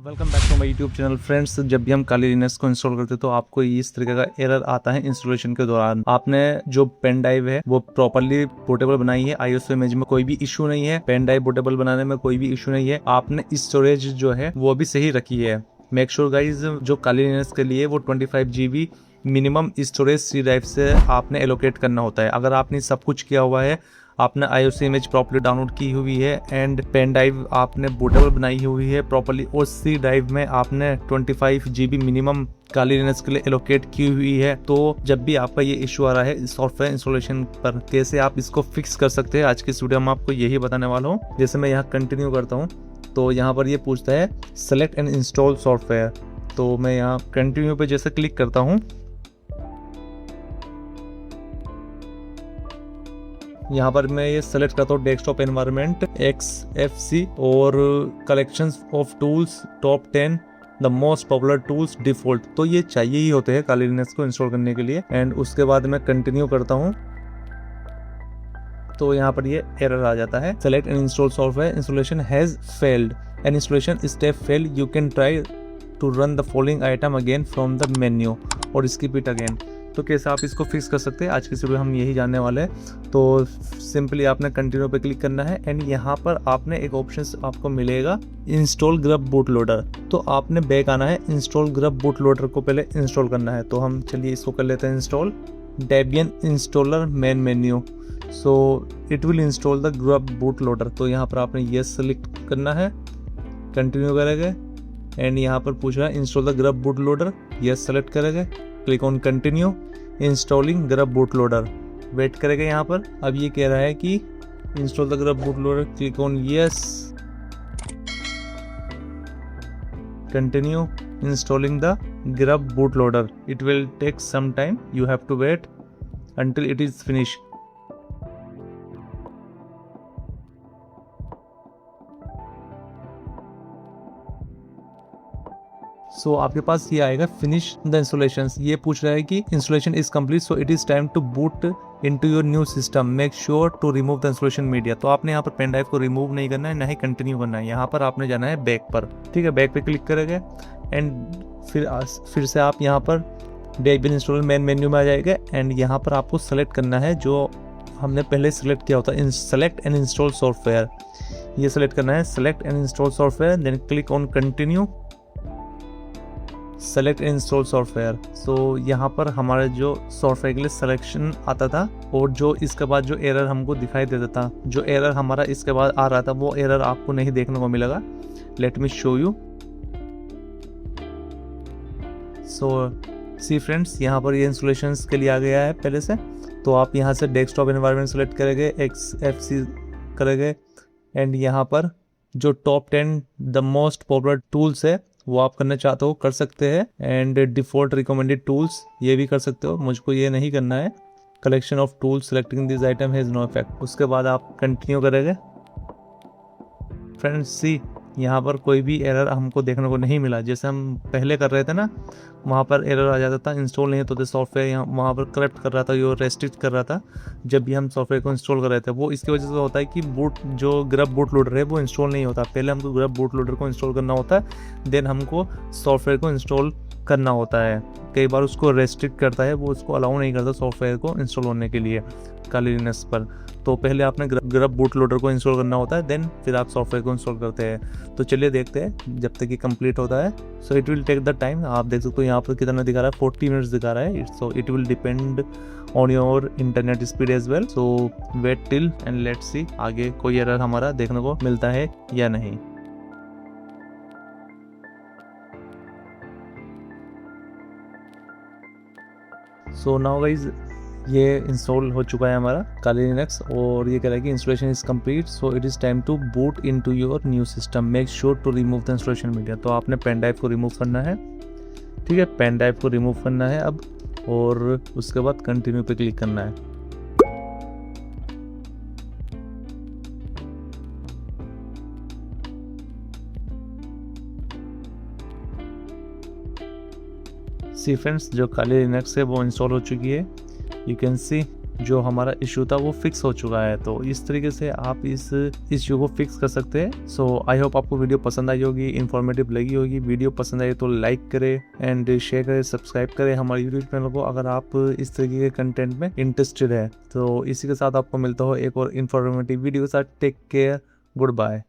Welcome back to my YouTube channel friends. जब भी हम काली लिनक्स को इंस्टॉल करते हैं तो आपको इस तरीके का एरर आता है इंस्टॉलेशन के दौरान। आपने जो पेन ड्राइव है वो प्रॉपर्ली बूटेबल बनाई है, आईएसओ इमेज में कोई भी इशू नहीं है, पेन ड्राइव बूटेबल बनाने में कोई भी इशू नहीं है, आपने स्टोरेज जो है वो भी सही रखी है। मेक श्योर गाइज, जो काली लिनक्स के लिए वो 25 GB minimum storage C drive से आपने एलोकेट करना होता है। अगर आपने सब कुछ किया हुआ है, आपने आईओसी इमेज प्रॉपर्ली डाउनलोड की हुई है एंड पेन ड्राइव आपने बूटेबल बनाई हुई है प्रॉपर्ली, और सी ड्राइव में आपने 25 GB मिनिमम काली लिनक्स के लिए एलोकेट की हुई है, तो जब भी आपका ये इशू आ रहा है सॉफ्टवेयर इंस्टॉलेशन पर, कैसे आप इसको फिक्स कर सकते हैं, आज की वीडियो में आपको यही बताने वाला हूँ। जैसे मैं यहाँ कंटिन्यू करता हूँ तो यहाँ पर ये पूछता है सेलेक्ट एंड इंस्टॉल सॉफ्टवेयर, तो मैं यहाँ कंटिन्यू पे जैसे क्लिक करता हूँ, यहाँ पर मैं ये सेलेक्ट करता हूँ डेस्कटॉप एनवायरनमेंट XFC और collections of tools top 10 the most popular tools default, तो ये चाहिए ही होते हैं काली लिनक्स को इंस्टॉल करने के लिए। एंड उसके बाद मैं कंटिन्यू करता हूँ तो यहाँ पर ये एरर आ जाता है, select and install software installation has failed and installation step failed, you can try to run the following item again from the menu or skip it again. तो कैसे आप इसको फिक्स कर सकते हैं, आज की वीडियो हम यही जानने वाले हैं। तो सिंपली आपने कंटिन्यू पे क्लिक करना है एंड यहाँ पर आपने एक ऑप्शन आपको मिलेगा इंस्टॉल ग्रब बूट लोडर, तो आपने बैक आना है, इंस्टॉल ग्रब बूट लोडर को पहले इंस्टॉल करना है। तो हम चलिए इसको कर लेते हैं install, Debian installer main menu, so it will install the GRUB boot loader. तो यहाँ पर आपने येस सेलेक्ट करना है, कंटिन्यू करेंगे एंड यहाँ पर पूछ रहा है install the GRUB boot loader, yes select करेंगे, click on continue, installing GRUB boot loader, wait करेंगे यहाँ पर। अब ये कह रहा है कि install the GRUB boot loader, click on yes, continue installing the GRUB boot loader, it will take some time, you have to wait until it is finished। So आपके पास ये आएगा फिनिश द इंस्टॉलेशन, ये पूछ रहा है कि installation is complete so it is time to boot into your new system, make sure to remove the installation media. तो आपने यहाँ पर पेन ड्राइव को रिमूव नहीं करना है, ना ही कंटिन्यू करना है, यहाँ पर आपने जाना है बैक पर, ठीक है। बैक पे क्लिक करेंगे एंड फिर से आप यहाँ पर डेबियन इंस्टॉलर मेन मेन्यू में आ जाएगा एंड यहाँ पर आपको सेलेक्ट करना है जो हमने पहले सेलेक्ट किया होता है, सेलेक्ट एंड इंस्टॉल सॉफ्टवेयर, ये सेलेक्ट करना है, select and install software, then click on continue, select install software. So यहाँ पर हमारे जो सॉफ्टवेयर के लिए सिलेक्शन आता था और जो इसके बाद जो एरर हमको दिखाई देता था, जो एरर हमारा इसके बाद आ रहा था, वो एरर आपको नहीं देखने को मिलेगा। Let me show you. So see friends, यहाँ पर ये इंस्टॉलेशन के लिए आ गया है पहले से, तो आप यहाँ से डेस्कटॉप एनवायरनमेंट सेलेक्ट करेंगे, XFC करेंगे एंड यहाँ पर जो top 10 the most popular tools है वो आप करना चाहते हो कर सकते हैं, एंड डिफॉल्ट रिकमेंडेड टूल्स ये भी कर सकते हो, मुझको ये नहीं करना है। Collection of tools selecting this item has no effect, उसके बाद आप कंटिन्यू करेंगे। फ्रेंड्स सी, यहाँ पर कोई भी एरर हमको देखने को नहीं मिला, जैसे हम पहले कर रहे थे ना, वहाँ पर एरर आ जाता था, इंस्टॉल नहीं होते सॉफ्टवेयर, यहाँ वहाँ पर करप्ट कर रहा था, यो रेस्ट्रिक्ट कर रहा था जब भी हम सॉफ्टवेयर को इंस्टॉल कर रहे थे। वो इसकी वजह से होता है कि बूट जो ग्रब बूट लोडर है वो इंस्टॉल नहीं होता, पहले हमको ग्रब बूट लोडर को इंस्टॉल करना होता है, देन हमको सॉफ्टवेयर को इंस्टॉल करना होता है। कई बार उसको रेस्ट्रिक्ट करता है, वो उसको अलाउ नहीं करता सॉफ्टवेयर को इंस्टॉल होने के लिए काली लिनक्स पर। तो पहले आपने ग्रब बूट लोडर को इंस्टॉल करना होता है, देन फिर आप सॉफ्टवेयर को इंस्टॉल करते हैं। तो चलिए देखते हैं जब तक ये कंप्लीट होता है। So it will take the time, आप देख सकते हो यहाँ पर कितना दिखा रहा है, 40 मिनट्स दिखा रहा है। So it will depend on your internet speed as well, so wait till and let's see आगे कोई एरर हमारा देखने को मिलता है या नहीं। सो नाउ गाइज, ये इंस्टॉल हो चुका है हमारा काली लिनक्स और ये कह रहा है कि installation is complete so it is time to boot into your new system, make sure to remove the installation media. तो आपने पेन ड्राइव को रिमूव करना है, ठीक है, पेन ड्राइव को रिमूव करना है अब, और उसके बाद कंटिन्यू पे क्लिक करना है। सी फ्रेंड्स, जो काली लिनक्स है वो इंस्टॉल हो चुकी है, यू कैन सी जो हमारा इशू था वो फिक्स हो चुका है। तो इस तरीके से आप इस इशू को फिक्स कर सकते हैं। सो आई होप आपको वीडियो पसंद आई होगी, इन्फॉर्मेटिव लगी होगी। वीडियो पसंद आई तो लाइक करें एंड शेयर करें, सब्सक्राइब करें हमारे यूट्यूब चैनल को अगर आप इस तरीके के कंटेंट में इंटरेस्टेड है। तो इसी के साथ आपको मिलता हो एक और इन्फॉर्मेटिव वीडियो के साथ। Take care, good bye.